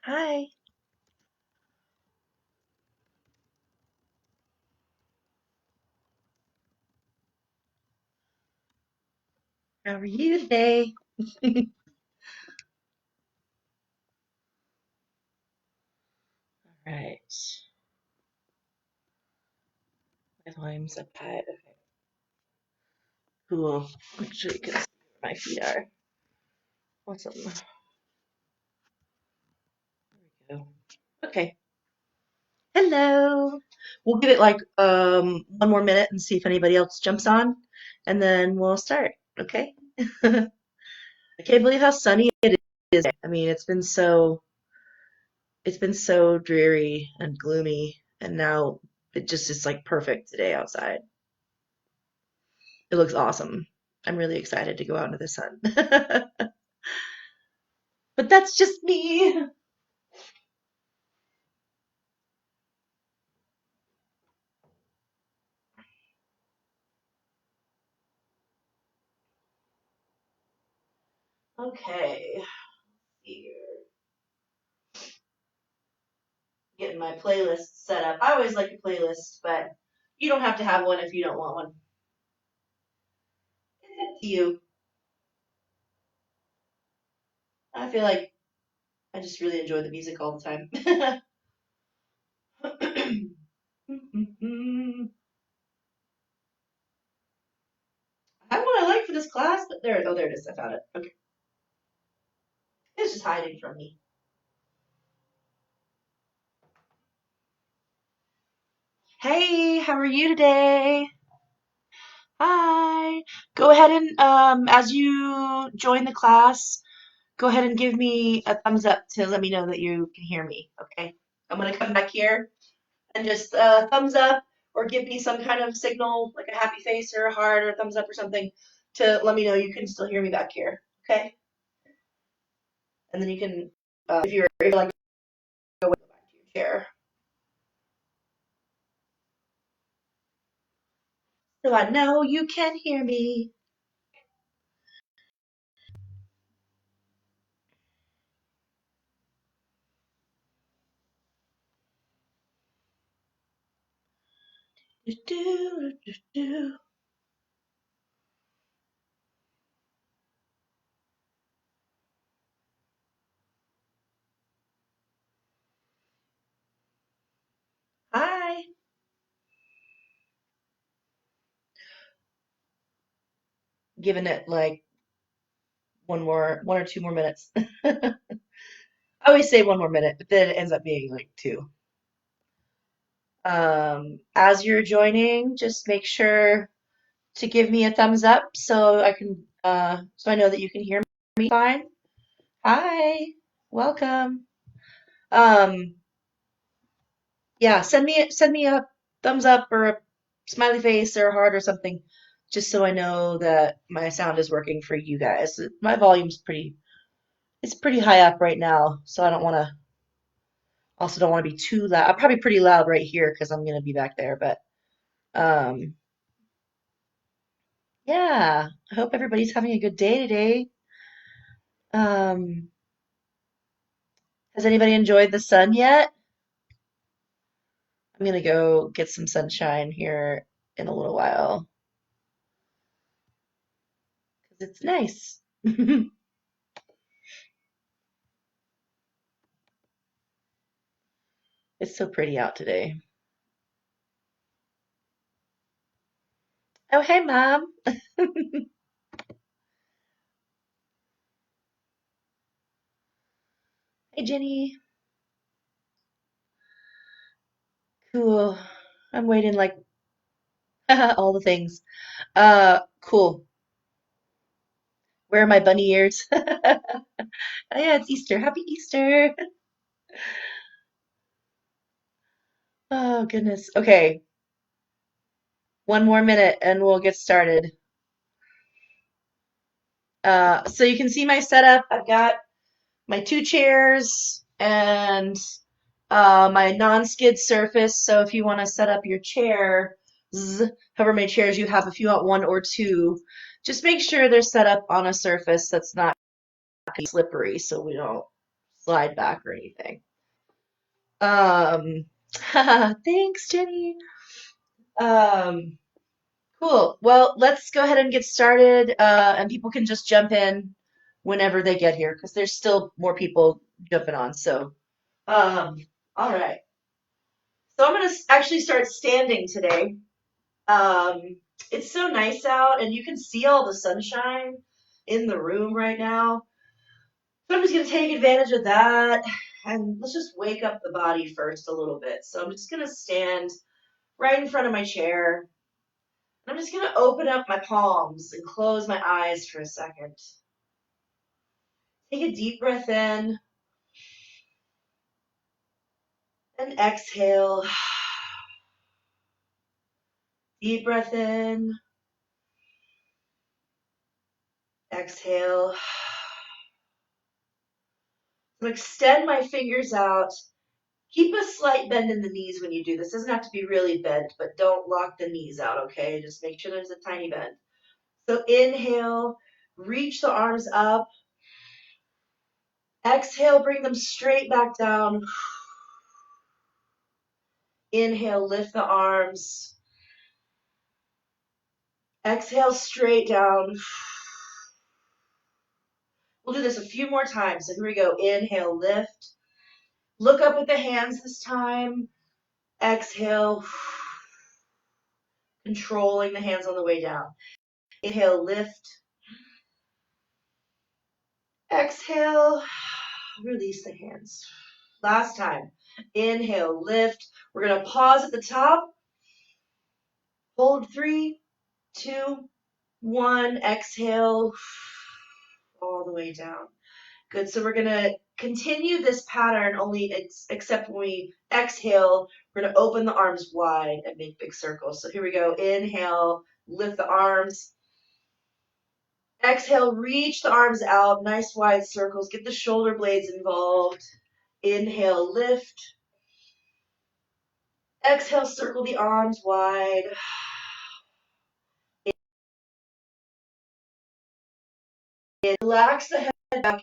Hi, how are you today? Right. My volume's up high. Okay, cool. Actually, you can see where my feet are. Awesome. There we go. Okay. Hello. We'll give it like one more minute and see if anybody else jumps on, and then we'll start. Okay. I can't believe how sunny it is. I mean, it's been so dreary and gloomy, and now it just is like perfect today outside. It looks awesome. I'm really excited to go out into the sun. But that's just me. Okay, here, getting my playlist set up. I always like a playlist, but you don't have to have one if you don't want one. It's up to you. I feel like I just really enjoy the music all the time. I have what I like for this class, but there, oh, there it is. I found it. Okay, it's just hiding from me. Hey, how are you today? Hi. Go ahead and as you join the class, go ahead and give me a thumbs up to let me know that you can hear me. Okay. I'm gonna come back here and just thumbs up or give me some kind of signal, like a happy face or a heart or a thumbs up or something to let me know you can still hear me back here. Okay. And then you can, if you're like, go back to your chair. So I know you can hear me. Do, do, do, do. Hi. Giving it like one or two more minutes. I always say one more minute, but then it ends up being like two. As you're joining, just make sure to give me a thumbs up so I can so I know that you can hear me fine. Hi, welcome. Um, yeah, send me a thumbs up or a smiley face or a heart or something, just so I know that my sound is working for you guys. My volume's it's pretty high up right now, so I don't want to be too loud. I'm probably pretty loud right here because I'm gonna be back there, but um, yeah, I hope everybody's having a good day today. Um, has anybody enjoyed the sun yet? I'm gonna go get some sunshine here in a little while because it's nice. It's so pretty out today. Oh, hey, Mom. Hey, Jenny. Cool. I'm waiting like all the things. Cool. Where are my bunny ears? Oh, yeah, it's Easter. Happy Easter. Oh, goodness. Okay, one more minute and we'll get started. So you can see my setup. I've got my two chairs and my non-skid surface. So if you want to set up your chair, however many chairs you have, if you want one or two, just make sure they're set up on a surface that's not slippery so we don't slide back or anything. Thanks, Jenny. Um, cool. Well, let's go ahead and get started, and people can just jump in whenever they get here because there's still more people jumping on. So, um, all right. So I'm gonna actually start standing today. Um, it's so nice out, and you can see all the sunshine in the room right now. So I'm just gonna take advantage of that, and let's just wake up the body first a little bit. So I'm just gonna stand right in front of my chair. I'm just going to open up my palms and close my eyes for a second. Take a deep breath in and exhale. Deep breath in, exhale. So extend my fingers out. Keep a slight bend in the knees when you do this. It doesn't have to be really bent, but don't lock the knees out, okay? Just make sure there's a tiny bend. So inhale, reach the arms up. Exhale, bring them straight back down. Inhale, lift the arms. Exhale, straight down. We'll do this a few more times. So here we go. Inhale, lift. Look up with the hands this time. Exhale, controlling the hands on the way down. Inhale, lift. Exhale, release the hands. Last time. Inhale, lift. We're going to pause at the top. Hold 3, 2, 1. Exhale, all the way down. Good. So we're going to continue this pattern, only except when we exhale, we're going to open the arms wide and make big circles. So here we go. Inhale, lift the arms. Exhale, reach the arms out, nice wide circles. Get the shoulder blades involved. Inhale, lift. Exhale, circle the arms wide. Relax the head back.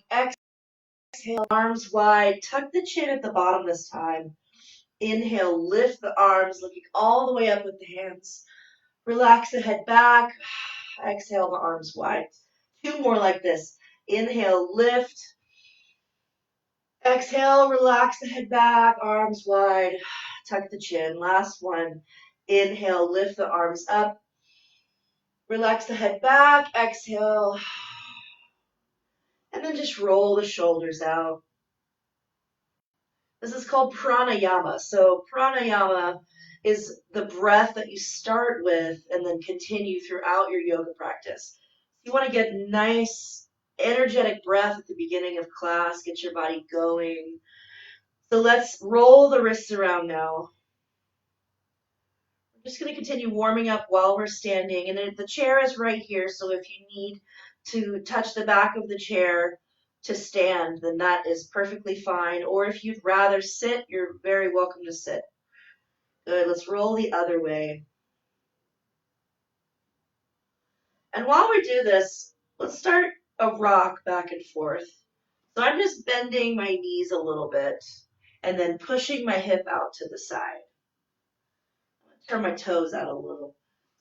Exhale, arms wide. Tuck the chin at the bottom this time. Inhale, lift the arms, looking all the way up with the hands. Relax the head back. Exhale, the arms wide. 2 more like this. Inhale, lift. Exhale, relax the head back, arms wide. Tuck the chin. Last one. Inhale, lift the arms up. Relax the head back. Exhale. And then just roll the shoulders out. This is called pranayama. So pranayama is the breath that you start with and then continue throughout your yoga practice. You want to get nice, energetic breath at the beginning of class, get your body going. So let's roll the wrists around now. I'm just going to continue warming up while we're standing. And the chair is right here, so if you need to touch the back of the chair to stand, then that is perfectly fine. Or if you'd rather sit, you're very welcome to sit. Good, let's roll the other way. And while we do this, let's start a rock back and forth. So I'm just bending my knees a little bit and then pushing my hip out to the side. I'm going to turn my toes out a little.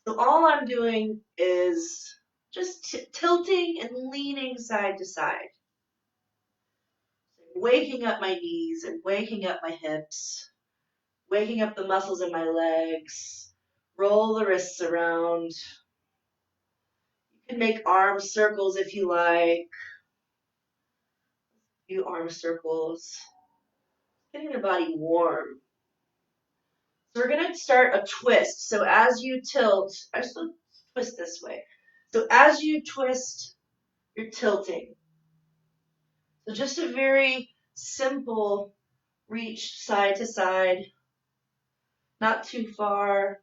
So all I'm doing is just tilting and leaning side to side. Waking up my knees and waking up my hips, waking up the muscles in my legs. Roll the wrists around. You can make arm circles if you like. A few arm circles. Getting your body warm. So we're going to start a twist. So as you tilt, I just twist this way. So as you twist, you're tilting. So just a very simple reach side to side, not too far.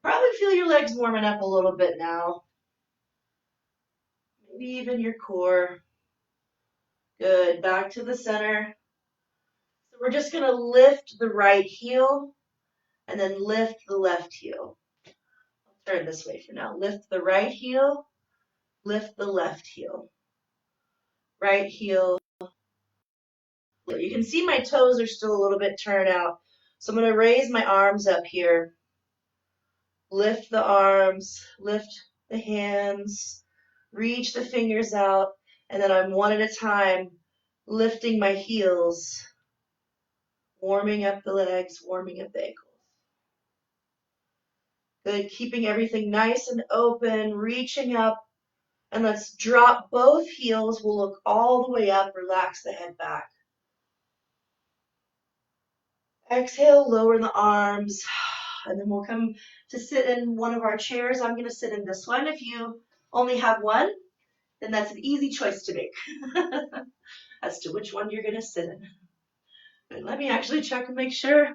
Probably feel your legs warming up a little bit now. Maybe even your core. Good. Back to the center. So we're just going to lift the right heel and then lift the left heel. I'll turn this way for now. Lift the right heel, lift the left heel. Right heel, You can see my toes are still a little bit turned out. So I'm going to raise my arms up here. Lift the arms, lift the hands, reach the fingers out, and then I'm one at a time lifting my heels, warming up the legs, warming up the ankles. Good, keeping everything nice and open, reaching up, and let's drop both heels. We'll look all the way up, relax the head back. Exhale, lower the arms, and then we'll come to sit in one of our chairs. I'm going to sit in this one. If you only have one, then that's an easy choice to make as to which one you're going to sit in. But let me actually check and make sure.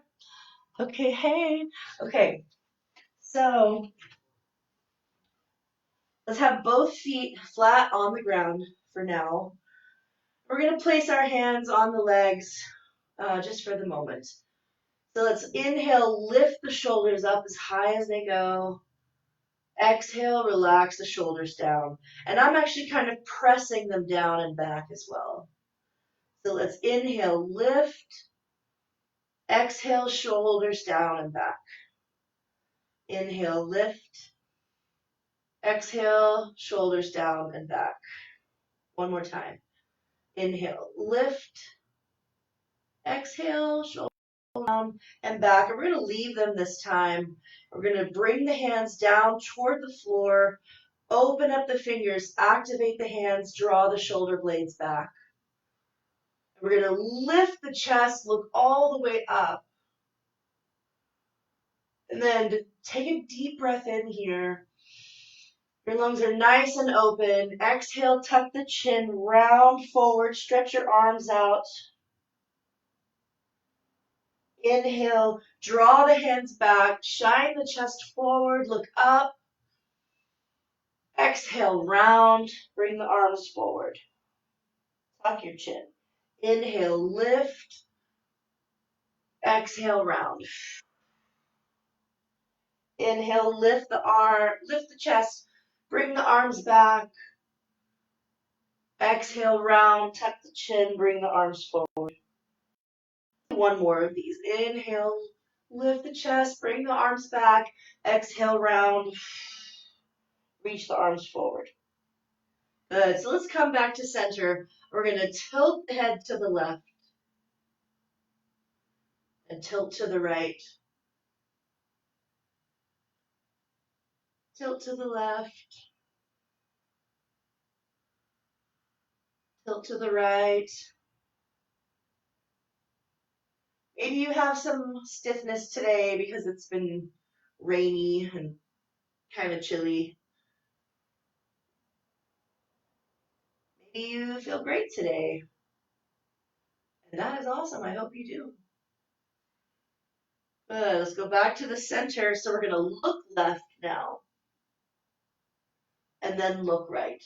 Okay, hey. Okay, so let's have both feet flat on the ground for now. We're going to place our hands on the legs just for the moment. So let's inhale, lift the shoulders up as high as they go. Exhale, relax the shoulders down. And I'm actually kind of pressing them down and back as well. So let's inhale, lift. Exhale, shoulders down and back. Inhale, lift. Exhale, shoulders down and back. One more time. Inhale, lift. Exhale, shoulders down and back. And we're going to leave them this time. We're going to bring the hands down toward the floor. Open up the fingers, activate the hands, draw the shoulder blades back. We're going to lift the chest, look all the way up. And then take a deep breath in here. Your lungs are nice and open. Exhale, tuck the chin, round forward, stretch your arms out. Inhale, draw the hands back, shine the chest forward, look up. Exhale, round, bring the arms forward. Tuck your chin. Inhale, lift. Exhale, round. Inhale, lift the chest, bring the arms back. Exhale, round, tuck the chin, bring the arms forward. One more of these. Inhale, lift the chest, bring the arms back. Exhale, round, reach the arms forward. Good. So let's come back to center. We're going to tilt the head to the left and tilt to the right. Tilt to the left. Tilt to the right. Maybe you have some stiffness today because it's been rainy and kind of chilly. Maybe you feel great today. And that is awesome. I hope you do. Good. Let's go back to the center. So we're going to look left now. And then look right.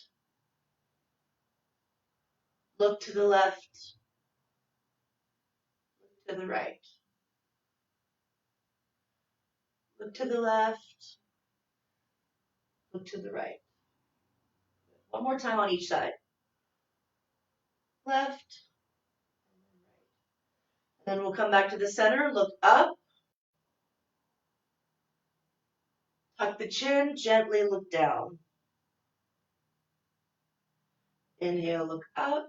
Look to the left. Look to the right. Look to the left. Look to the right. One more time on each side. Left. And then we'll come back to the center. Look up. Tuck the chin. Gently look down. Inhale, look up.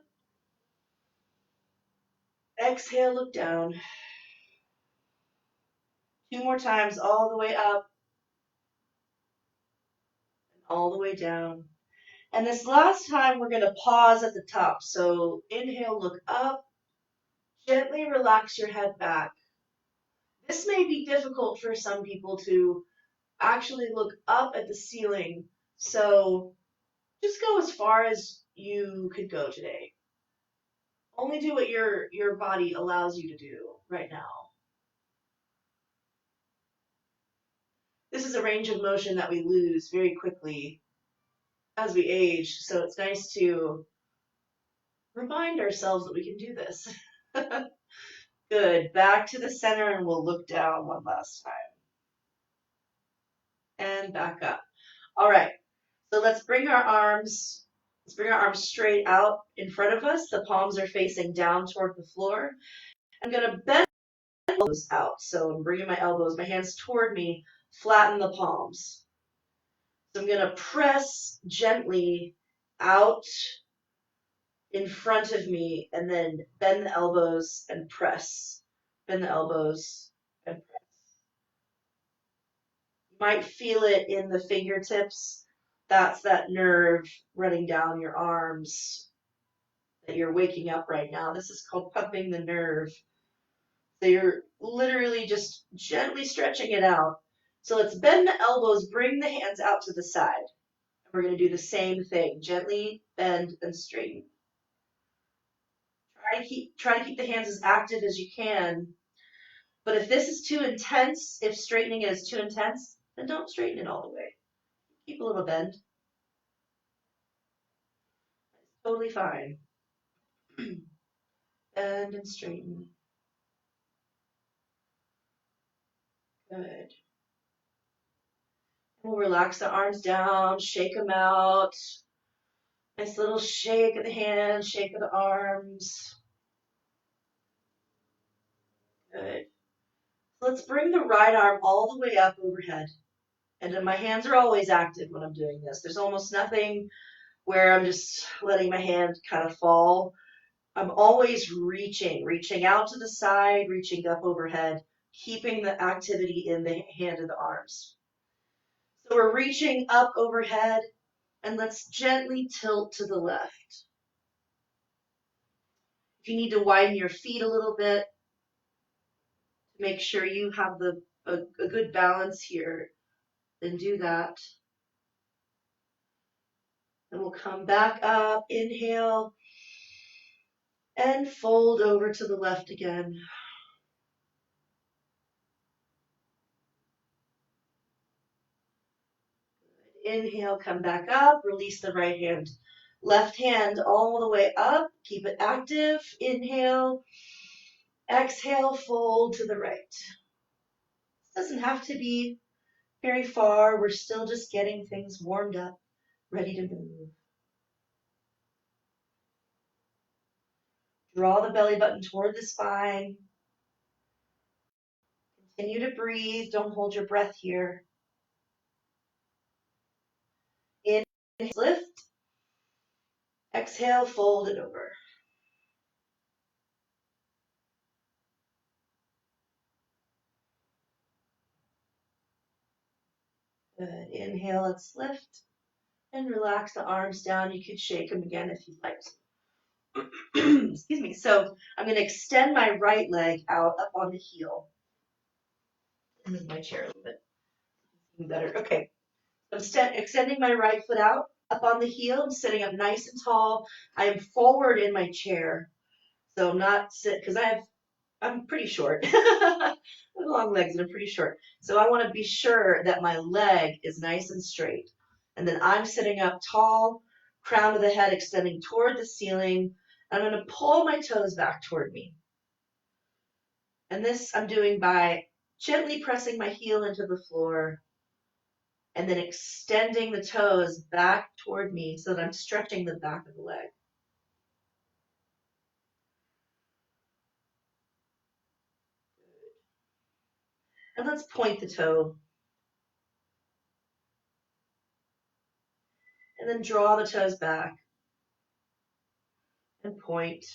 Exhale, look down. Two more times, all the way up and all the way down. And this last time, we're going to pause at the top. So inhale, look up. Gently relax your head back. This may be difficult for some people to actually look up at the ceiling. So just go as far as you could go today. Only do what your body allows you to do right now. This is a range of motion that we lose very quickly as we age, so it's nice to remind ourselves that we can do this. Good. Back to the center, and we'll look down one last time. And back up. All right. So let's bring our arms Let's bring our arms straight out in front of us. The palms are facing down toward the floor. I'm going to bend my elbows out. So I'm bringing my elbows, my hands toward me, flatten the palms. So I'm going to press gently out in front of me and then bend the elbows and press. Bend the elbows and press. You might feel it in the fingertips. That's that nerve running down your arms that you're waking up right now. This is called pumping the nerve. So you're literally just gently stretching it out. So let's bend the elbows, bring the hands out to the side. We're going to do the same thing. Gently bend and straighten. Try to keep the hands as active as you can. But if this is too intense, if straightening it is too intense, then don't straighten it all the way. Keep a little bend. It's totally fine. Bend and straighten. Good. We'll relax the arms down, shake them out. Nice little shake of the hands, shake of the arms. Good. So let's bring the right arm all the way up overhead. And then my hands are always active when I'm doing this. There's almost nothing where I'm just letting my hand kind of fall. I'm always reaching out to the side, reaching up overhead, keeping the activity in the hand and the arms. So we're reaching up overhead, and let's gently tilt to the left. If you need to widen your feet a little bit, make sure you have a good balance here, then do that. Then we'll come back up, inhale, and fold over to the left again. Inhale, come back up, release the right hand. Left hand all the way up, keep it active. Inhale, exhale, fold to the right. Doesn't have to be very far. We're still just getting things warmed up, ready to move. Draw the belly button toward the spine. Continue to breathe. Don't hold your breath here. Inhale, lift. Exhale, fold it over. Good. Inhale, let's lift. And relax the arms down. You could shake them again if you'd like to. Excuse me. So I'm going to extend my right leg out up on the heel. Move my chair a little bit. Even better. Okay. I'm extending my right foot out up on the heel. I'm sitting up nice and tall. I am forward in my chair. So I'm not because I'm pretty short. I have long legs and I'm pretty short. So I want to be sure that my leg is nice and straight. And then I'm sitting up tall, crown of the head extending toward the ceiling. I'm going to pull my toes back toward me. And this I'm doing by gently pressing my heel into the floor and then extending the toes back toward me so that I'm stretching the back of the leg. And let's point the toe. And then draw the toes back and point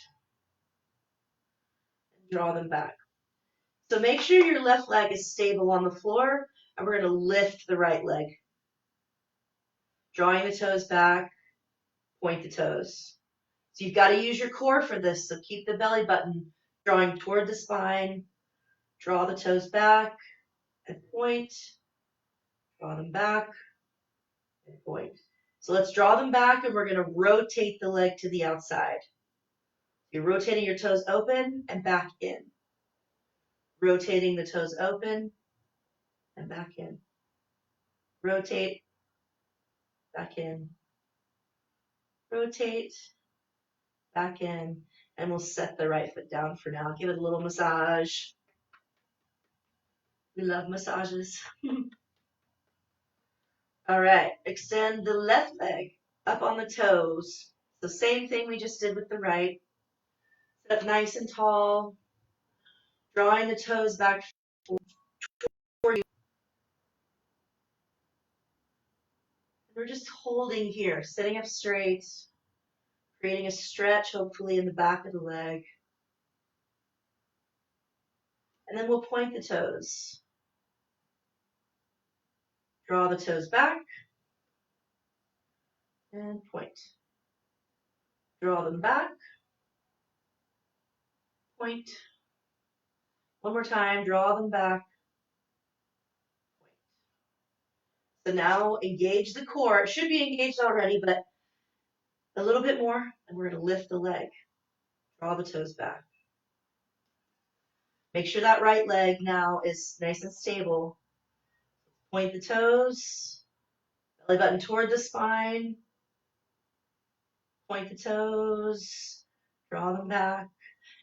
and draw them back. So make sure your left leg is stable on the floor, and we're going to lift the right leg. Drawing the toes back, point the toes. So you've got to use your core for this, so keep the belly button drawing toward the spine. Draw the toes back and point. Draw them back and point. So let's draw them back, and we're going to rotate the leg to the outside. You're rotating your toes open and back in. Rotating the toes open and back in. Rotate, back in. Rotate, back in, and we'll set the right foot down for now. Give it a little massage. We love massages. All right, extend the left leg up on the toes. So same thing we just did with the right. Sit up nice and tall, drawing the toes back for you. We're just holding here, sitting up straight, creating a stretch, hopefully in the back of the leg. And then we'll point the toes. Draw the toes back and point. Draw them back, point. One more time, draw them back, point. So now engage the core. It should be engaged already, but a little bit more, and we're going to lift the leg. Draw the toes back. Make sure that right leg now is nice and stable. Point the toes, belly button toward the spine. Point the toes, draw them back.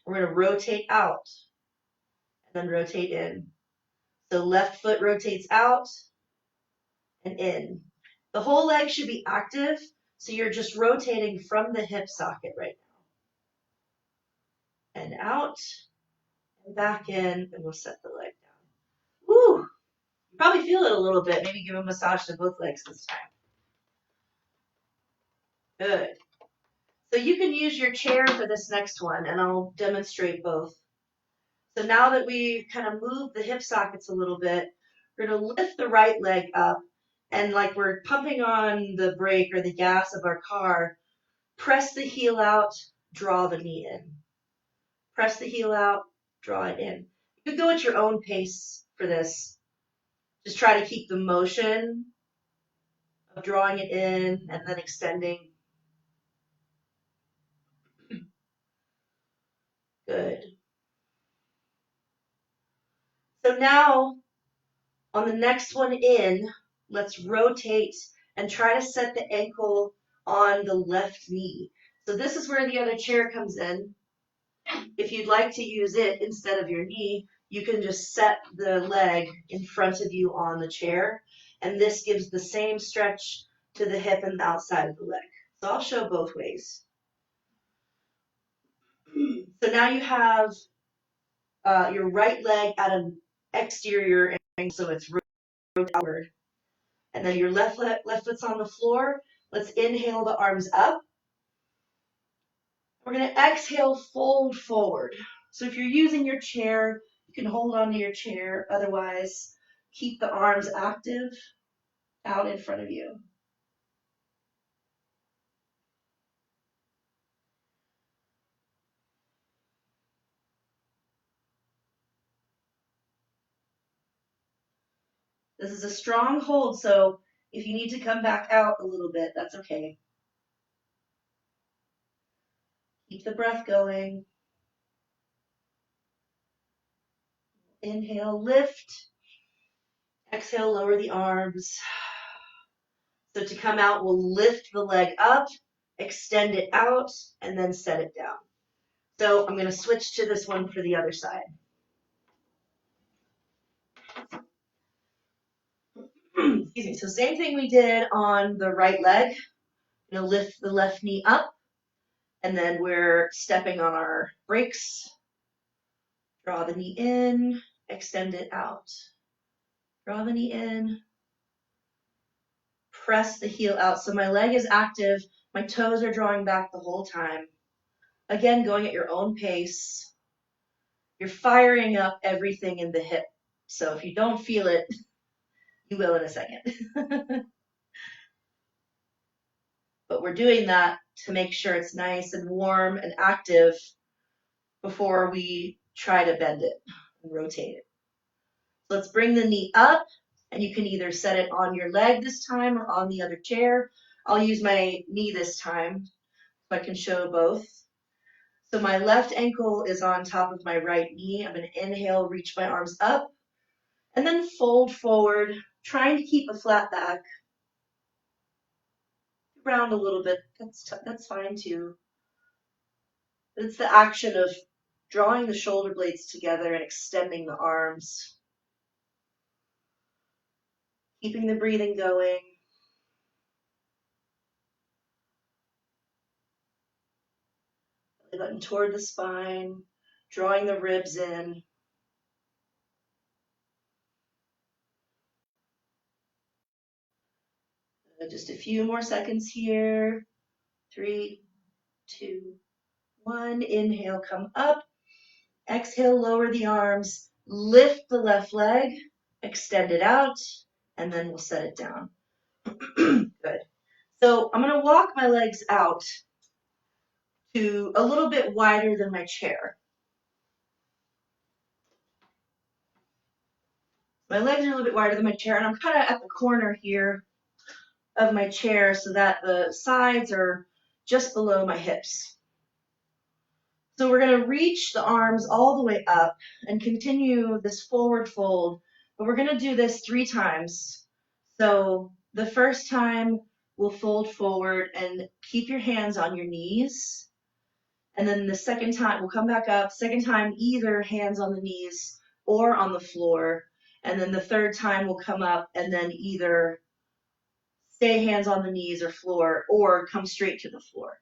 We're going to rotate out and then rotate in. So left foot rotates out and in. The whole leg should be active, so you're just rotating from the hip socket right now. And out and back in, and we'll set the leg down. Woo! You probably feel it a little bit. Maybe give a massage to both legs this time. Good. So you can use your chair for this next one, and I'll demonstrate both. So now that we've kind of moved the hip sockets a little bit, we're going to lift the right leg up, and like we're pumping on the brake or the gas of our car, press the heel out, draw the knee in. Press the heel out, draw it in. You can go at your own pace for this. Just try to keep the motion of drawing it in and then extending. Good. So now on the next one in, let's rotate and try to set the ankle on the left knee. So this is where the other chair comes in. If you'd like to use it instead of your knee, you can just set the leg in front of you on the chair, and this gives the same stretch to the hip and the outside of the leg. So I'll show both ways. So now you have your right leg at an exterior angle, so it's rotated outward. And then your left foot's on the floor. Let's inhale the arms up. We're going to exhale, fold forward. So if you're using your chair, you can hold onto your chair. Otherwise, keep the arms active out in front of you. This is a strong hold, so if you need to come back out a little bit, that's okay. Keep the breath going. Inhale, lift. Exhale, lower the arms. So to come out, we'll lift the leg up, extend it out, and then set it down. So I'm going to switch to this one for the other side. Excuse me. So same thing we did on the right leg. You know, lift the left knee up, and then we're stepping on our brakes. Draw the knee in, extend it out. Draw the knee in, press the heel out. So my leg is active. My toes are drawing back the whole time. Again, going at your own pace. You're firing up everything in the hip. So if you don't feel it, you will in a second. But we're doing that to make sure it's nice and warm and active before we try to bend it and rotate it. So let's bring the knee up, and you can either set it on your leg this time or on the other chair. I'll use my knee this time so I can show both. So my left ankle is on top of my right knee. I'm going to inhale, reach my arms up, and then fold forward, trying to keep a flat back. Round a little bit, that's fine too. It's the action of drawing the shoulder blades together and extending the arms. Keeping the breathing going. button toward the spine, drawing the ribs in. Just a few more seconds here. 3, 2, 1. Inhale, come up. Exhale, lower the arms. Lift the left leg, extend it out, and then we'll set it down. Good. So I'm going to walk my legs out to a little bit wider than my chair. My legs are a little bit wider than my chair, and I'm kind of at the corner here of my chair so that the sides are just below my hips. So we're going to reach the arms all the way up and continue this forward fold, but we're going to do this 3 times. So the first time we'll fold forward and keep your hands on your knees. And then the second time we'll come back up. Second time, either hands on the knees or on the floor. And then the third time we'll come up and then either stay hands on the knees or floor or come straight to the floor.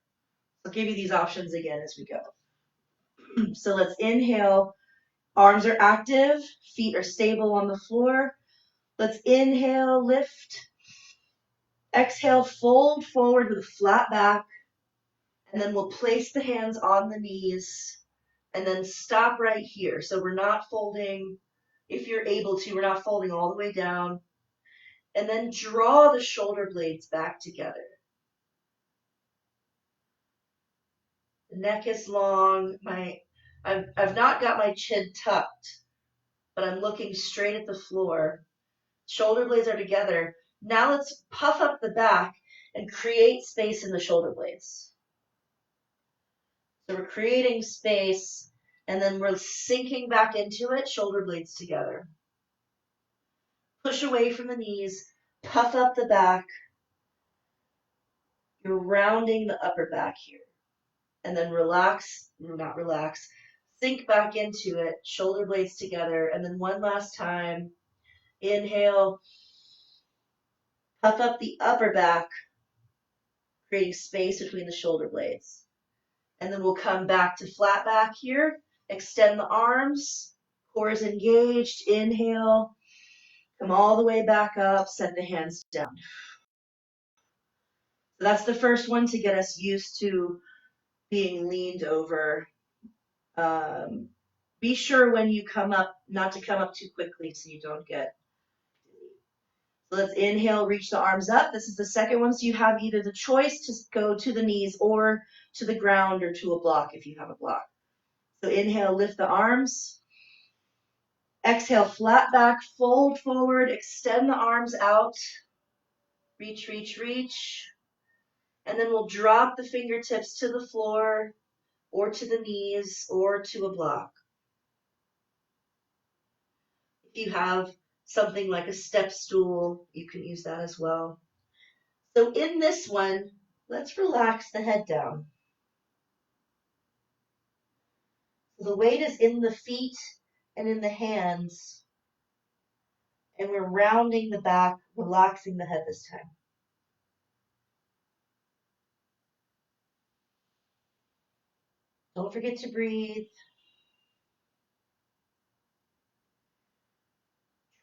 I'll give you these options again as we go. So let's inhale. Arms are active, feet are stable on the floor. Let's inhale, lift. Exhale, fold forward with a flat back. And then we'll place the hands on the knees and then stop right here. So we're not folding, if you're able to, we're not folding all the way down. And then draw the shoulder blades back together. The neck is long. I've not got my chin tucked, but I'm looking straight at the floor. Shoulder blades are together. Now let's puff up the back and create space in the shoulder blades. So we're creating space, and then we're sinking back into it, shoulder blades together. Push away from the knees, puff up the back. You're rounding the upper back here. And then sink back into it, shoulder blades together. And then one last time, inhale, puff up the upper back, creating space between the shoulder blades. And then we'll come back to flat back here, extend the arms, core is engaged, inhale, come all the way back up, set the hands down. So that's the first one to get us used to being leaned over. Be sure when you come up, not to come up too quickly so you don't get dizzy. So let's inhale, reach the arms up. This is the second one, so you have either the choice to go to the knees or to the ground or to a block if you have a block. So inhale, lift the arms. Exhale, flat back, fold forward, extend the arms out. Reach, reach, reach. And then we'll drop the fingertips to the floor or to the knees or to a block. If you have something like a step stool, you can use that as well. So in this one, let's relax the head down. So the weight is in the feet and in the hands, and we're rounding the back, relaxing the head this time. Don't forget to breathe.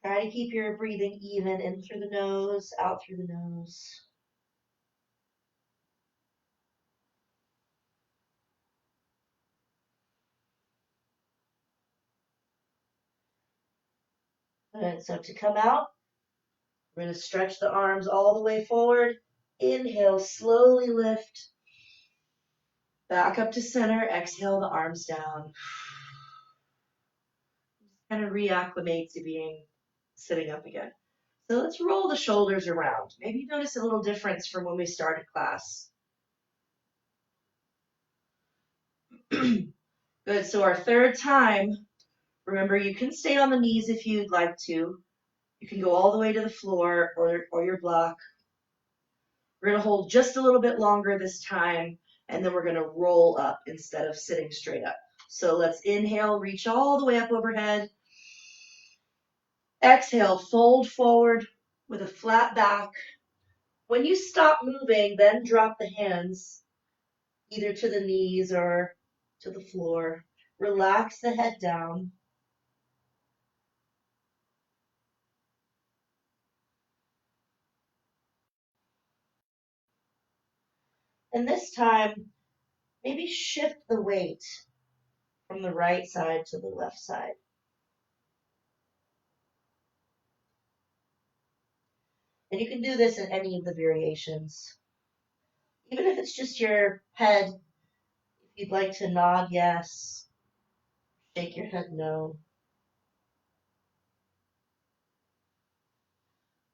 Try to keep your breathing even, in through the nose, out through the nose. Good. So to come out, we're going to stretch the arms all the way forward. Inhale, slowly lift. Back up to center. Exhale the arms down. Kind of reacclimate to being sitting up again. So let's roll the shoulders around. Maybe you notice a little difference from when we started class. Good. So our third time, remember you can stay on the knees if you'd like to. You can go all the way to the floor or your block. We're going to hold just a little bit longer this time, and then we're going to roll up instead of sitting straight up. So let's inhale, reach all the way up overhead. Exhale, fold forward with a flat back. When you stop moving, then drop the hands either to the knees or to the floor. Relax the head down. And this time, maybe shift the weight from the right side to the left side. And you can do this in any of the variations. Even if it's just your head, if you'd like to nod yes, shake your head no.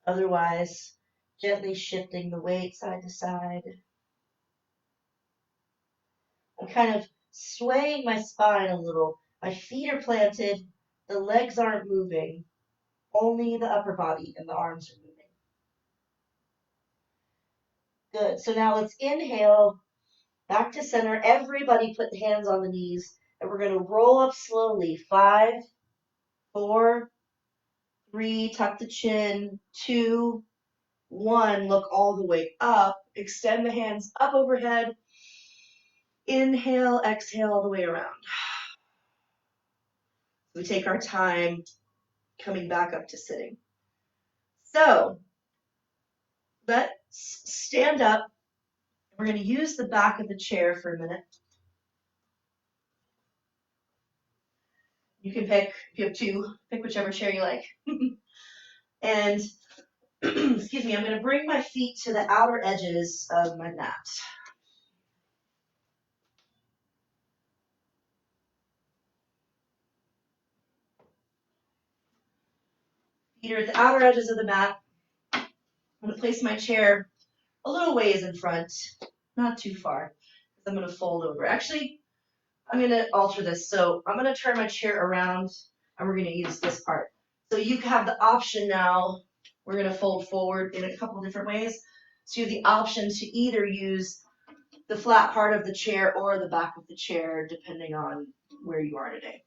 Otherwise, gently shifting the weight side to side. I'm kind of swaying my spine a little. My feet are planted, the legs aren't moving, only the upper body and the arms are moving. Good. So now let's inhale back to center. Everybody put the hands on the knees, and we're going to roll up slowly. 5, 4, 3, tuck the chin. 2, 1, look all the way up. Extend the hands up overhead. Inhale, exhale all the way around. We take our time coming back up to sitting. So let's stand up. We're going to use the back of the chair for a minute. You can pick, if you have two, pick whichever chair you like. And excuse me, I'm going to bring my feet to the outer edges of my mat. Feet are at the outer edges of the mat. I'm going to place my chair a little ways in front, not too far. I'm going to fold over. Actually, I'm going to alter this. So I'm going to turn my chair around, and we're going to use this part. So you have the option now. We're going to fold forward in a couple different ways. So you have the option to either use the flat part of the chair or the back of the chair, depending on where you are today.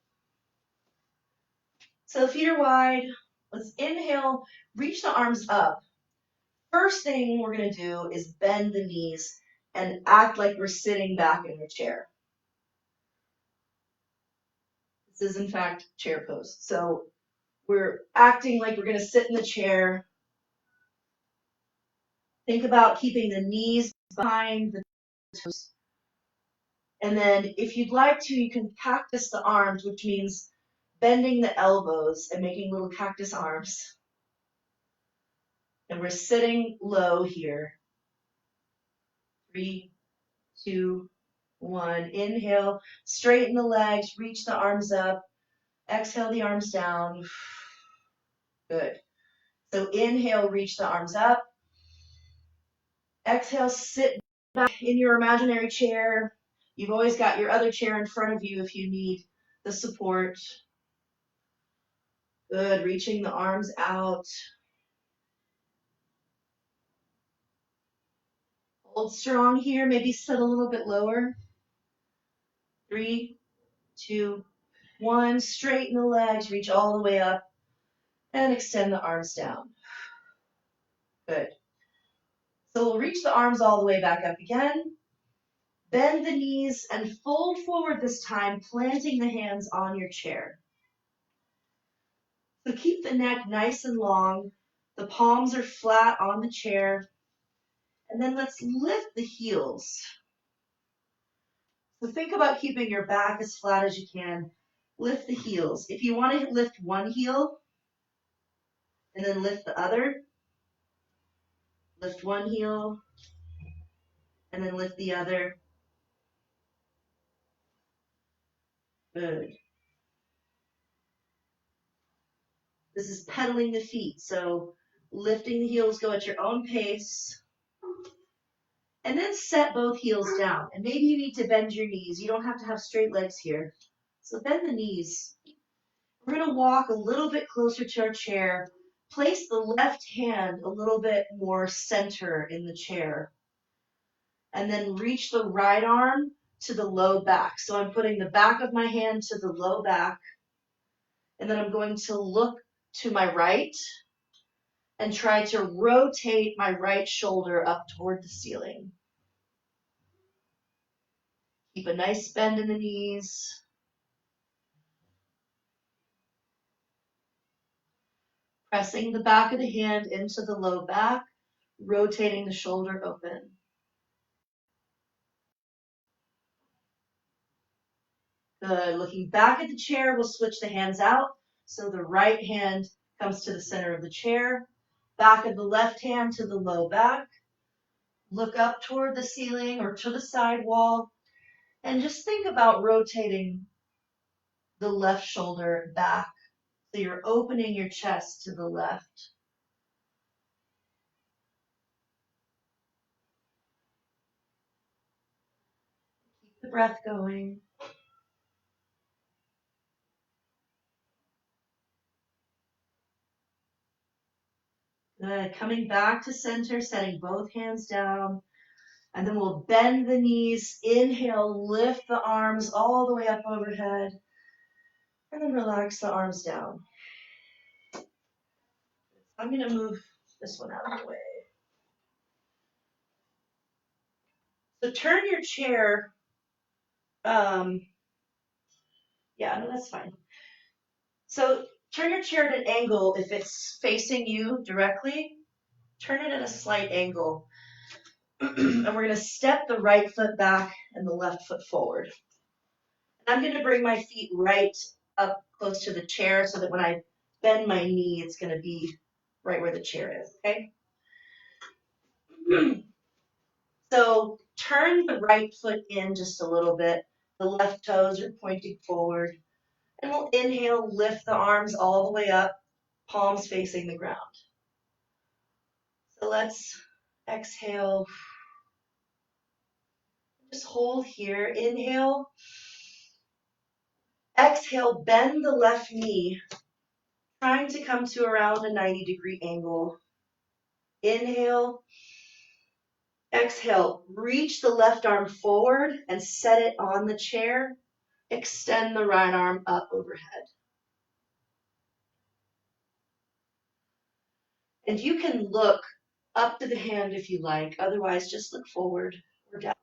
So feet are wide. Let's inhale, reach the arms up. First thing we're going to do is bend the knees and act like we're sitting back in a chair. This is, in fact, chair pose. So we're acting like we're going to sit in the chair. Think about keeping the knees behind the toes. And then if you'd like to, you can cactus the arms, which means bending the elbows and making little cactus arms. And we're sitting low here. 3, 2, 1. Inhale, straighten the legs, reach the arms up. Exhale the arms down. Good. So inhale, reach the arms up. Exhale, sit back in your imaginary chair. You've always got your other chair in front of you if you need the support. Good, reaching the arms out. Hold strong here, maybe sit a little bit lower. 3, 2, 1. Straighten the legs, reach all the way up, and extend the arms down. Good. So we'll reach the arms all the way back up again. Bend the knees and fold forward this time, planting the hands on your chair. So keep the neck nice and long. The palms are flat on the chair. And then let's lift the heels. So think about keeping your back as flat as you can. Lift the heels. If you want to lift one heel and then lift the other, lift one heel and then lift the other. Good. This is pedaling the feet. So lifting the heels, go at your own pace. And then set both heels down. And maybe you need to bend your knees. You don't have to have straight legs here. So bend the knees. We're going to walk a little bit closer to our chair. Place the left hand a little bit more center in the chair. And then reach the right arm to the low back. So I'm putting the back of my hand to the low back. And then I'm going to look to my right and try to rotate my right shoulder up toward the ceiling. Keep a nice bend in the knees. Pressing the back of the hand into the low back, rotating the shoulder open. Good. Looking back at the chair, we'll switch the hands out. So the right hand comes to the center of the chair, back of the left hand to the low back. Look up toward the ceiling or to the side wall, and just think about rotating the left shoulder back. So you're opening your chest to the left. Keep the breath going. Good. Coming back to center, setting both hands down. And then we'll bend the knees. Inhale, lift the arms all the way up overhead. And then relax the arms down. I'm going to move this one out of the way. So turn your chair. Yeah, no, that's fine. So turn your chair at an angle. If it's facing you directly, turn it at a slight angle. And we're going to step the right foot back and the left foot forward. And I'm going to bring my feet right up close to the chair so that when I bend my knee, it's going to be right where the chair is, okay? So turn the right foot in just a little bit. The left toes are pointing forward. And we'll inhale, lift the arms all the way up, palms facing the ground. So let's exhale. Just hold here. Inhale. Exhale, bend the left knee, trying to come to around a 90-degree angle. Inhale. Exhale, reach the left arm forward and set it on the chair. Extend the right arm up overhead. And you can look up to the hand if you like. Otherwise, just look forward or down.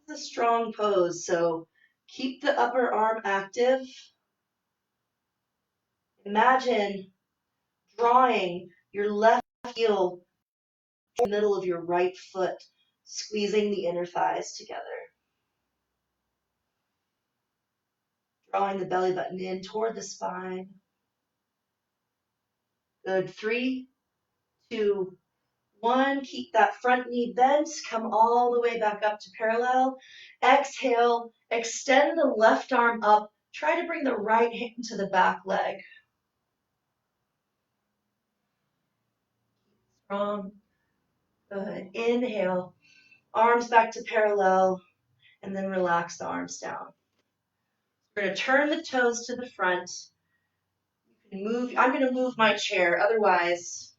This is a strong pose, so keep the upper arm active. Imagine drawing your left heel in the middle of your right foot, squeezing the inner thighs together. Drawing the belly button in toward the spine. Good. 3, 2, 1. Keep that front knee bent. Come all the way back up to parallel. Exhale. Extend the left arm up. Try to bring the right hand to the back leg. Strong. Good. Inhale. Arms back to parallel. And then relax the arms down. We're going to turn the toes to the front. You can move. I'm going to move my chair. Otherwise,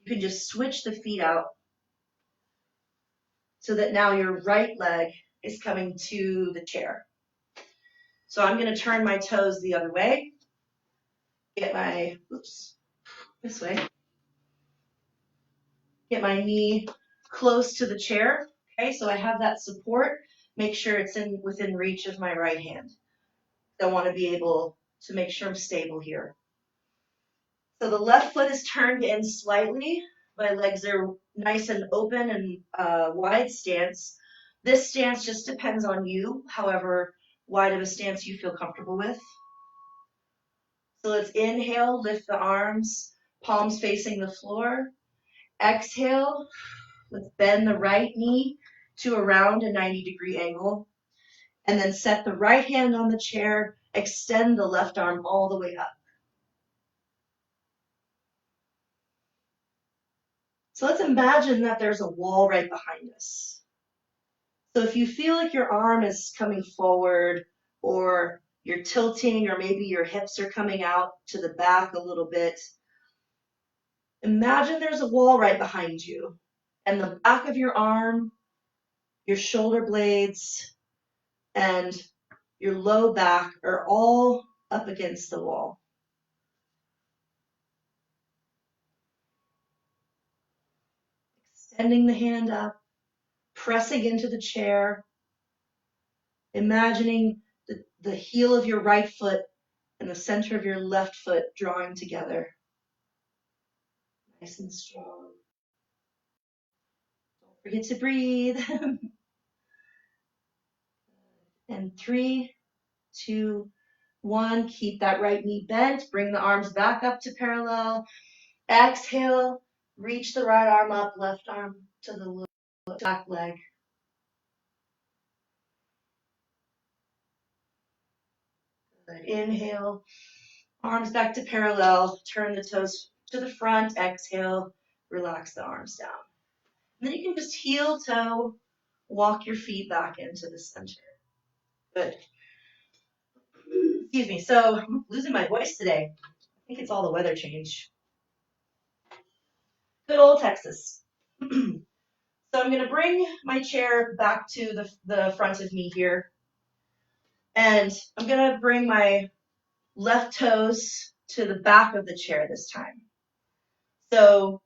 you can just switch the feet out so that now your right leg is coming to the chair. So I'm going to turn my toes the other way. Get my, this way. Get my knee close to the chair. Okay, so I have that support. Make sure it's within reach of my right hand. I want to be able to make sure I'm stable here. So the left foot is turned in slightly. My legs are nice and open and wide stance. This stance just depends on you, however wide of a stance you feel comfortable with. So let's inhale, lift the arms, palms facing the floor. Exhale, let's bend the right knee to around a 90-degree angle. And then set the right hand on the chair, extend the left arm all the way up. So let's imagine that there's a wall right behind us. So if you feel like your arm is coming forward or you're tilting or maybe your hips are coming out to the back a little bit, imagine there's a wall right behind you and the back of your arm, your shoulder blades, and your low back are all up against the wall. Bending the hand up, pressing into the chair, imagining the heel of your right foot and the center of your left foot drawing together. Nice and strong. Don't forget to breathe. And 3, 2, 1. Keep that right knee bent. Bring the arms back up to parallel. Exhale. Reach the right arm up, left arm to the back leg. Good. Inhale. Arms back to parallel. Turn the toes to the front. Exhale. Relax the arms down. And then you can just heel toe, walk your feet back into the center. Good. Excuse me. So I'm losing my voice today. I think it's all the weather change. Good old Texas. So I'm going to bring my chair back to the front of me here. And I'm going to bring my left toes to the back of the chair this time. So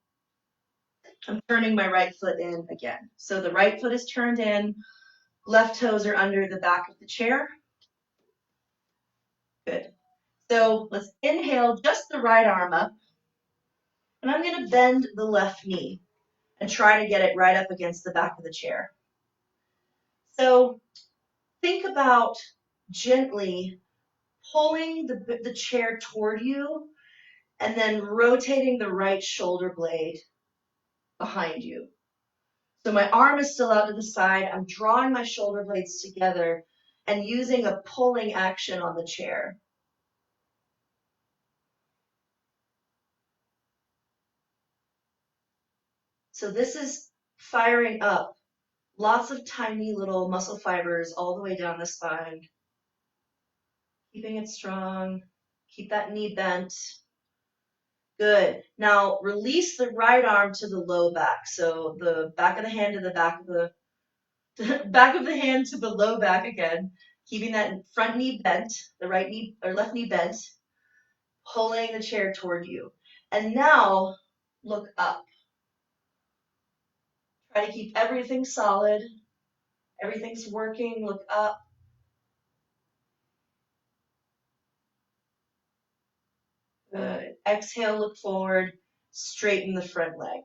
I'm turning my right foot in again. So the right foot is turned in, left toes are under the back of the chair. Good. So let's inhale just the right arm up. And I'm going to bend the left knee and try to get it right up against the back of the chair. So think about gently pulling the chair toward you and then rotating the right shoulder blade behind you. So my arm is still out to the side. I'm drawing my shoulder blades together and using a pulling action on the chair. So this is firing up lots of tiny little muscle fibers all the way down the spine. Keeping it strong. Keep that knee bent. Good. Now release the right arm to the low back. So the back of the hand to the back of the back of the hand to the low back again. Keeping that front knee bent, the right knee or left knee bent, pulling the chair toward you. And now look up. Try to keep everything solid. Everything's working. Look up. Good. Exhale, look forward. Straighten the front leg.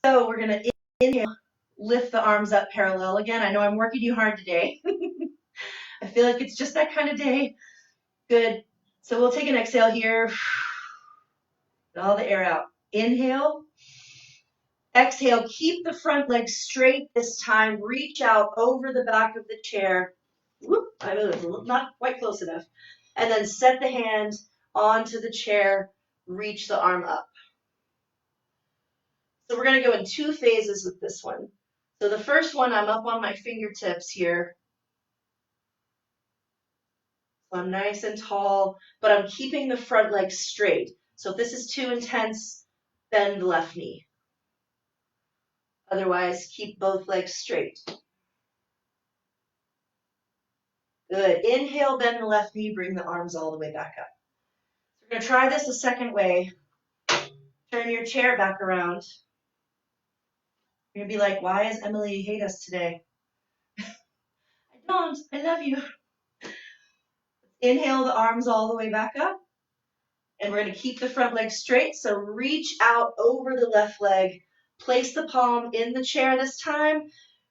So we're going to inhale, lift the arms up parallel. Again, I know I'm working you hard today. I feel like it's just that kind of day. Good. So we'll take an exhale here. Get all the air out. Inhale. Exhale. Keep the front leg straight this time. Reach out over the back of the chair. Whoop, I moved, not quite close enough. And then set the hand onto the chair. Reach the arm up. So we're going to go in 2 phases with this one. So the first one, I'm up on my fingertips here. So I'm nice and tall, but I'm keeping the front leg straight. So if this is too intense, bend the left knee. Otherwise, keep both legs straight. Good. Inhale, bend the left knee, bring the arms all the way back up. So we're going to try this a second way. Turn your chair back around. You're going to be like, why does Emily hate us today? I don't. I love you. Inhale the arms all the way back up. And we're going to keep the front leg straight. So reach out over the left leg. Place the palm in the chair this time.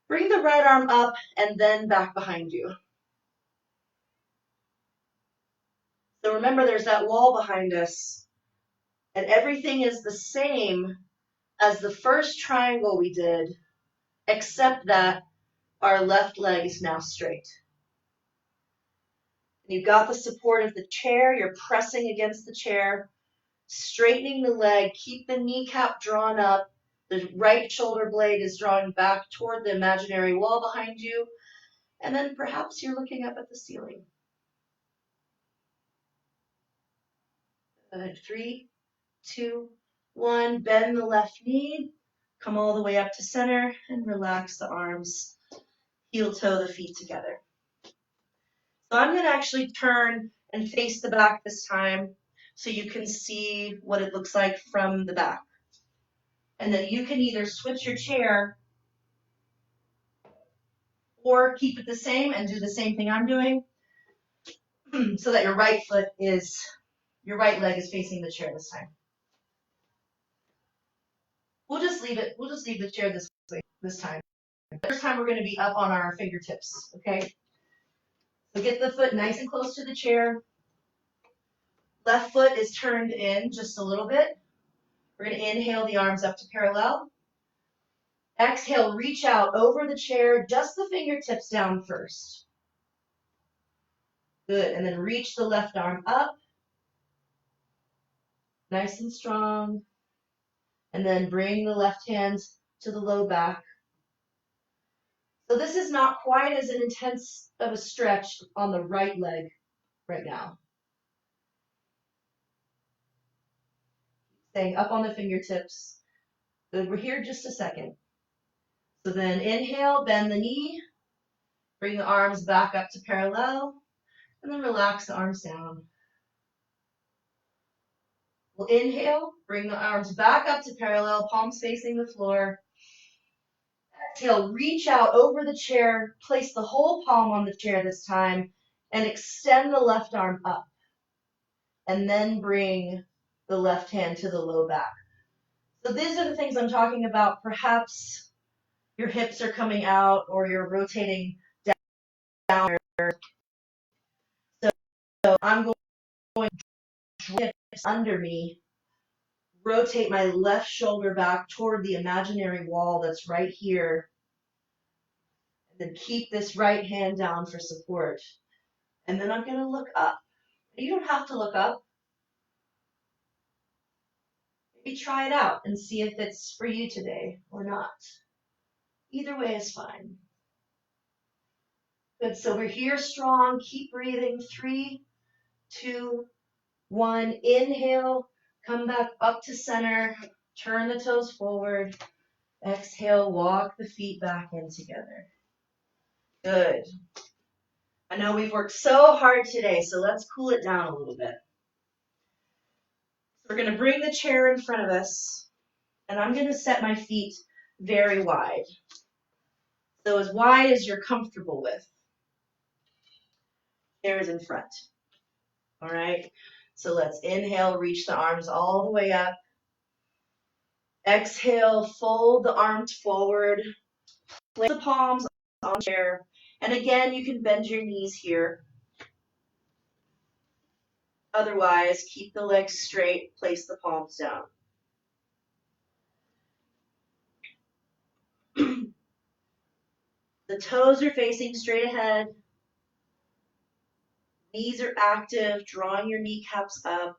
Bring the right arm up and then back behind you. So remember, there's that wall behind us. And everything is the same as the first triangle we did, except that our left leg is now straight. You've got the support of the chair. You're pressing against the chair, straightening the leg. Keep the kneecap drawn up. The right shoulder blade is drawing back toward the imaginary wall behind you. And then perhaps you're looking up at the ceiling. Good. 3, 2, 1. Bend the left knee. Come all the way up to center and relax the arms. Heel toe the feet together. So I'm going to actually turn and face the back this time so you can see what it looks like from the back. And then you can either switch your chair or keep it the same and do the same thing I'm doing so that your right leg is facing the chair this time. We'll just leave the chair this way this time. First time we're going to be up on our fingertips, okay? So get the foot nice and close to the chair. Left foot is turned in just a little bit. We're going to inhale the arms up to parallel. Exhale, reach out over the chair, just the fingertips down first. Good, and then reach the left arm up, nice and strong. And then bring the left hand to the low back. So this is not quite as an intense of a stretch on the right leg right now. Staying up on the fingertips. Good, we're here just a second. So then inhale, bend the knee, bring the arms back up to parallel, and then relax the arms down. We'll inhale, bring the arms back up to parallel, palms facing the floor. Exhale, reach out over the chair, place the whole palm on the chair this time, and extend the left arm up. And then bring the left hand to the low back. So these are the things I'm talking about. Perhaps your hips are coming out or you're rotating down. So I'm going to hips under me, rotate my left shoulder back toward the imaginary wall that's right here, and then keep this right hand down for support. And then I'm going to look up. You don't have to look up. Maybe try it out and see if it's for you today or not. Either way is fine. Good, so we're here strong. Keep breathing. 3, 2, 1. Inhale, come back up to center. Turn the toes forward. Exhale, walk the feet back in together. Good. I know we've worked so hard today, so let's cool it down a little bit. We're going to bring the chair in front of us, and I'm going to set my feet very wide. So as wide as you're comfortable with. Chair is in front. All right, so let's inhale, reach the arms all the way up. Exhale, fold the arms forward. Place the palms on the chair. And again, you can bend your knees here. Otherwise, keep the legs straight, place the palms down. The toes are facing straight ahead. Knees are active, drawing your kneecaps up.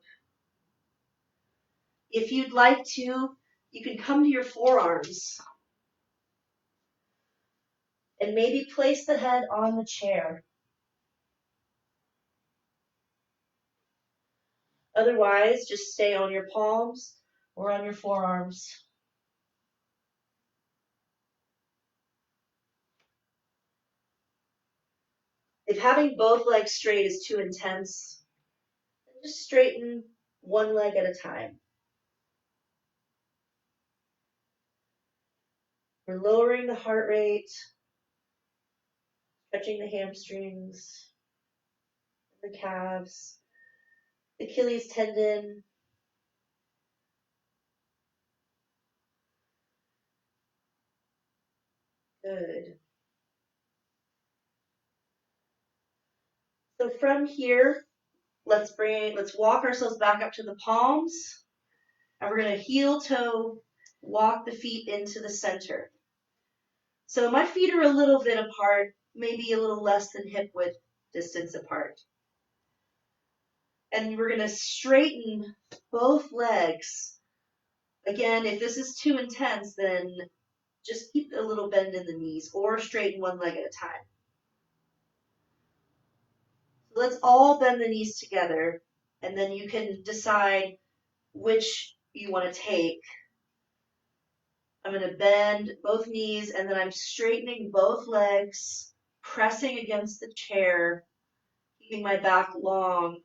If you'd like to, you can come to your forearms and maybe place the head on the chair. Otherwise, just stay on your palms or on your forearms. If having both legs straight is too intense, then just straighten one leg at a time. We're lowering the heart rate, stretching the hamstrings, the calves, the Achilles tendon. Good. So from here, let's walk ourselves back up to the palms, and we're going to heel toe walk the feet into the center. So my feet are a little bit apart, maybe a little less than hip width distance apart. And we're going to straighten both legs. Again, if this is too intense, then just keep a little bend in the knees or straighten one leg at a time. So let's all bend the knees together, and then you can decide which you want to take. I'm going to bend both knees, and then I'm straightening both legs, pressing against the chair, keeping my back long.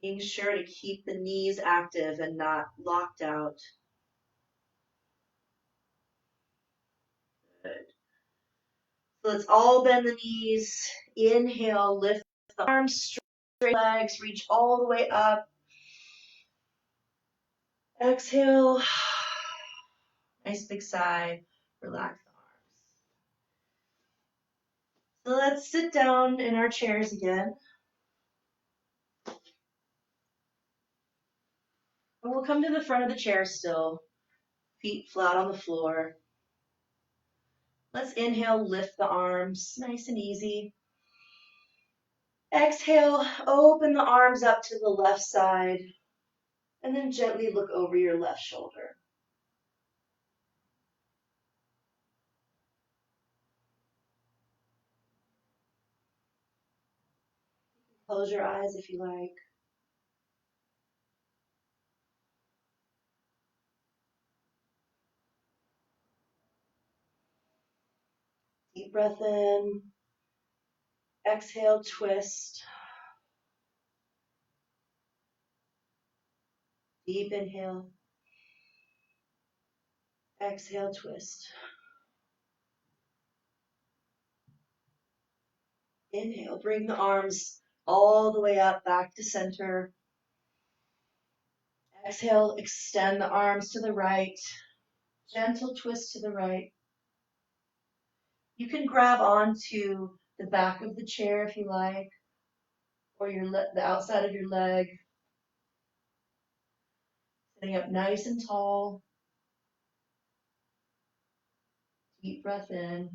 Being sure to keep the knees active and not locked out. Good. So let's all bend the knees. Inhale, lift the arms, straight legs, reach all the way up. Exhale. Nice big sigh. Relax the arms. So let's sit down in our chairs again. And we'll come to the front of the chair still. Feet flat on the floor. Let's inhale, lift the arms, nice and easy. Exhale, open the arms up to the left side, and then gently look over your left shoulder. Close your eyes if you like. Deep breath in. Exhale, twist. Deep inhale. Exhale, twist. Inhale, bring the arms all the way up, back to center. Exhale, extend the arms to the right. Gentle twist to the right. You can grab onto the back of the chair if you like, or the outside of your leg. Sitting up nice and tall. Deep breath in.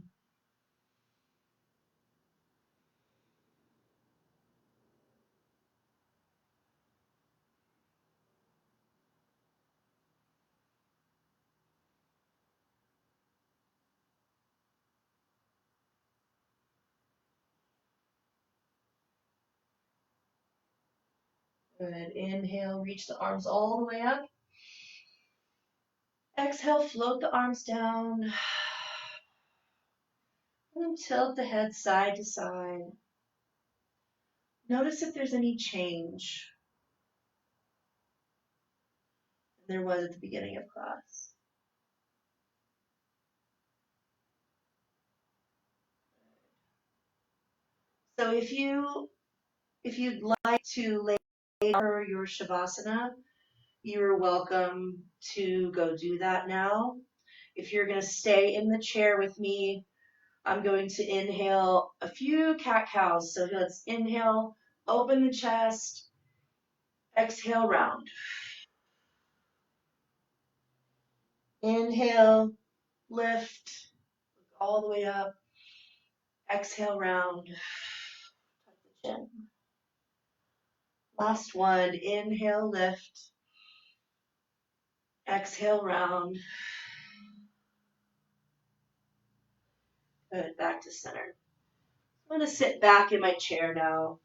Good. Inhale, reach the arms all the way up. Exhale, float the arms down. And then tilt the head side to side. Notice if there's any change there was at the beginning of class. So if you'd like to lay over your Shavasana, you're welcome to go do that now. If you're going to stay in the chair with me, I'm going to inhale a few cat-cows. So let's inhale, open the chest, exhale, round. Inhale, lift, all the way up. Exhale, round. Tuck the chin. Last one. Inhale, lift. Exhale, round. Good. Back to center. I'm going to sit back in my chair now.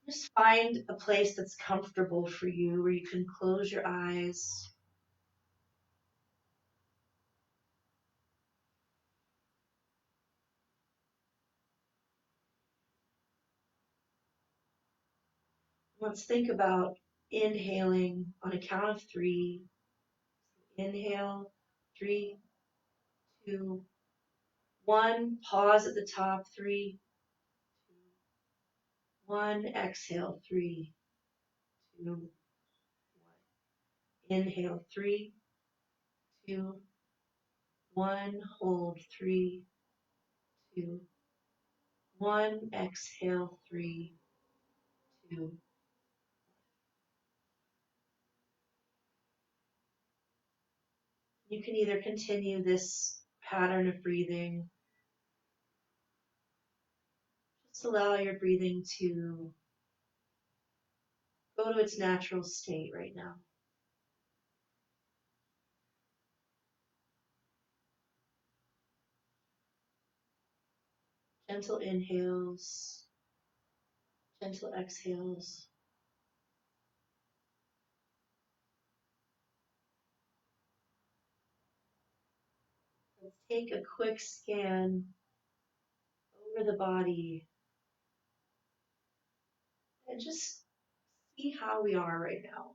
Just find a place that's comfortable for you where you can close your eyes. Let's think about inhaling on a count of 3. Inhale, 3, 2, 1. Pause at the top, 3, 2, 1. Exhale, 3, 2, 1. Inhale, 3, 2, 1. Hold, 3, 2, 1. Exhale, 3, 2. You can either continue this pattern of breathing. Just allow your breathing to go to its natural state right now. Gentle inhales, gentle exhales. Let's take a quick scan over the body. and just see how we are right now.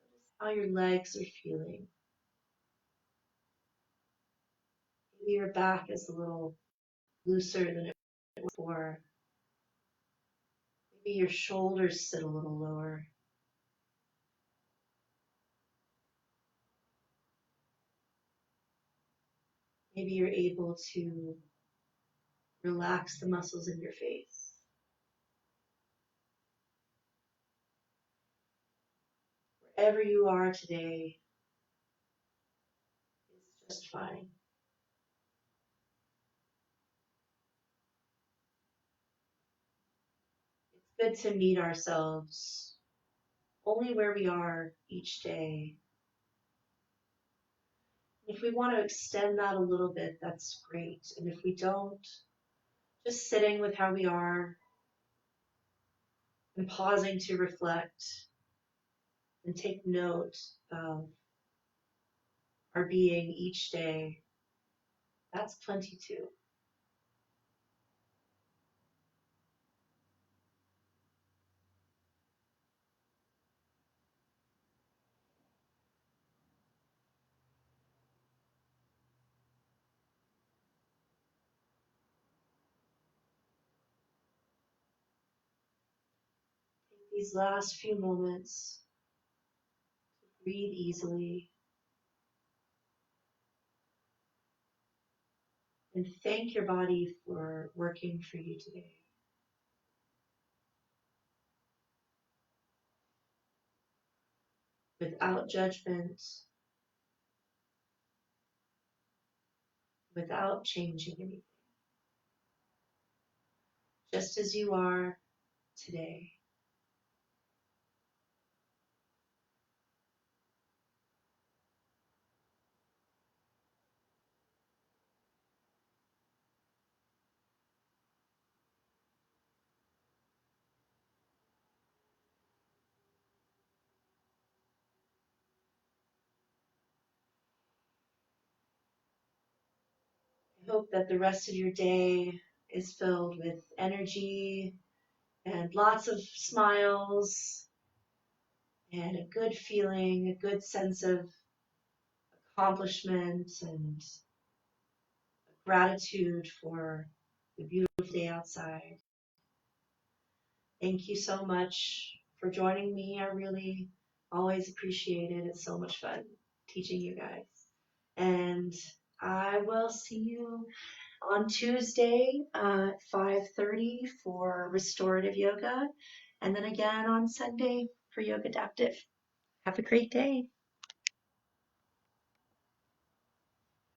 Notice how your legs are feeling. Maybe your back is a little looser than it was before. Maybe your shoulders sit a little lower. Maybe you're able to relax the muscles in your face. Wherever you are today is just fine. It's good to meet ourselves only where we are each day. If we want to extend that a little bit, that's great. And if we don't, just sitting with how we are and pausing to reflect and take note of our being each day, that's plenty too. Take these last few moments to breathe easily and thank your body for working for you today. Without judgment, without changing anything, just as you are today. I hope that the rest of your day is filled with energy and lots of smiles and a good feeling, a good sense of accomplishment and gratitude for the beautiful day outside. Thank you so much for joining me. I really always appreciate it. It's so much fun teaching you guys. And I will see you on Tuesday at 5:30 for restorative yoga, and then again on Sunday for YOGAdaptive. Have a great day.